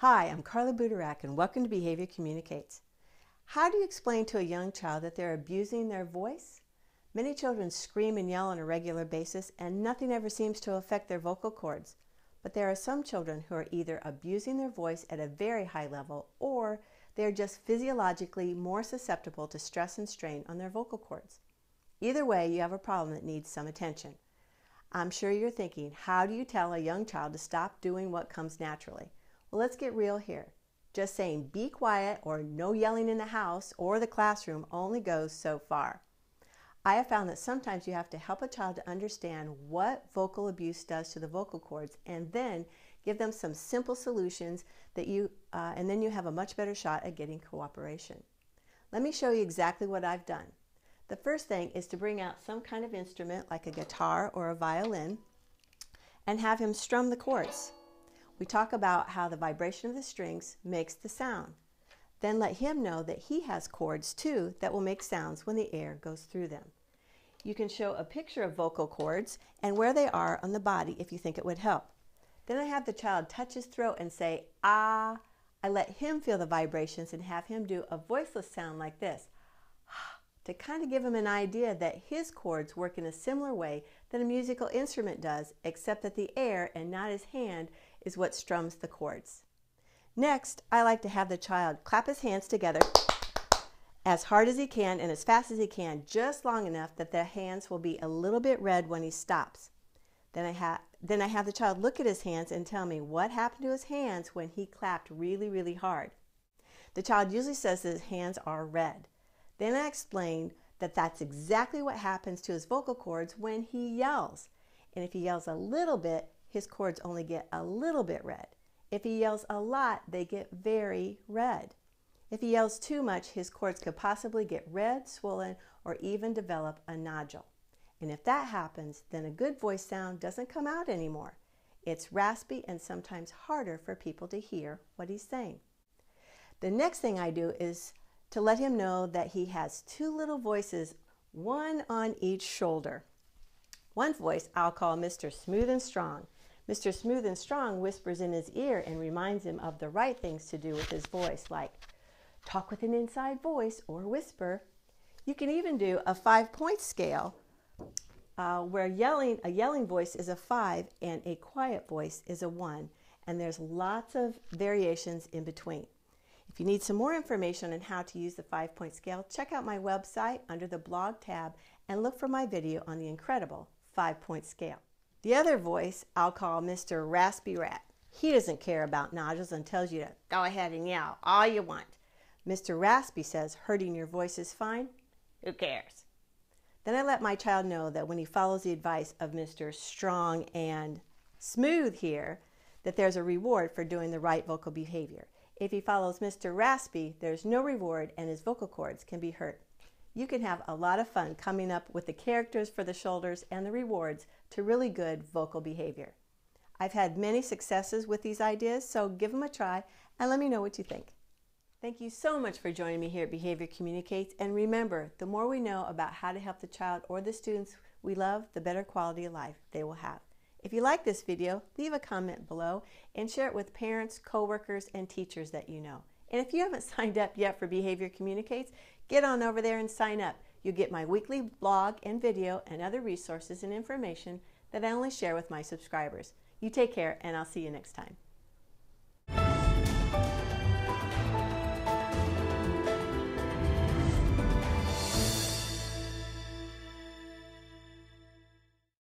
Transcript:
Hi, I'm Carla Butorac and welcome to Behavior Communicates. How do you explain to a young child that they're abusing their voice? Many children scream and yell on a regular basis and nothing ever seems to affect their vocal cords. But there are some children who are either abusing their voice at a very high level or they're just physiologically more susceptible to stress and strain on their vocal cords. Either way, you have a problem that needs some attention. I'm sure you're thinking, how do you tell a young child to stop doing what comes naturally? Well, let's get real here. Just saying be quiet or no yelling in the house or the classroom only goes so far. I have found that sometimes you have to help a child to understand what vocal abuse does to the vocal cords and then give them some simple solutions that and then you have a much better shot at getting cooperation. Let me show you exactly what I've done. The first thing is to bring out some kind of instrument like a guitar or a violin and have him strum the chords. We talk about how the vibration of the strings makes the sound. Then let him know that he has chords too that will make sounds when the air goes through them. You can show a picture of vocal cords and where they are on the body if you think it would help. Then I have the child touch his throat and say, ah. I let him feel the vibrations and have him do a voiceless sound like this, to kind of give him an idea that his cords work in a similar way that a musical instrument does, except that the air and not his hand is what strums the chords. Next, I like to have the child clap his hands together as hard as he can and as fast as he can, just long enough that the hands will be a little bit red when he stops. Then I have the child look at his hands and tell me what happened to his hands when he clapped really, really hard. The child usually says that his hands are red. Then I explain that that's exactly what happens to his vocal cords when he yells. And if he yells a little bit, his cords only get a little bit red. If he yells a lot, they get very red. If he yells too much, his cords could possibly get red, swollen, or even develop a nodule. And if that happens, then a good voice sound doesn't come out anymore. It's raspy and sometimes harder for people to hear what he's saying. The next thing I do is to let him know that he has two little voices, one on each shoulder. One voice I'll call Mr. Smooth and Strong. Mr. Smooth and Strong whispers in his ear and reminds him of the right things to do with his voice, like talk with an inside voice or whisper. You can even do a 5-point scale where a yelling voice is a 5 and a quiet voice is a 1, and there's lots of variations in between. If you need some more information on how to use the 5-point scale, check out my website under the blog tab and look for my video on the incredible 5-point scale. The other voice I'll call Mr. Raspy Rat. He doesn't care about nodules and tells you to go ahead and yell all you want. Mr. Raspy says hurting your voice is fine. Who cares? Then I let my child know that when he follows the advice of Mr. Strong and Smooth here, that there's a reward for doing the right vocal behavior. If he follows Mr. Raspy, there's no reward and his vocal cords can be hurt. You can have a lot of fun coming up with the characters for the shoulders and the rewards to really good vocal behavior. I've had many successes with these ideas, so give them a try and let me know what you think. Thank you so much for joining me here at Behavior Communicates, and remember, the more we know about how to help the child or the students we love, the better quality of life they will have. If you like this video, leave a comment below and share it with parents, coworkers, and teachers that you know. And if you haven't signed up yet for Behavior Communicates, get on over there and sign up. You'll get my weekly blog and video and other resources and information that I only share with my subscribers. You take care, and I'll see you next time.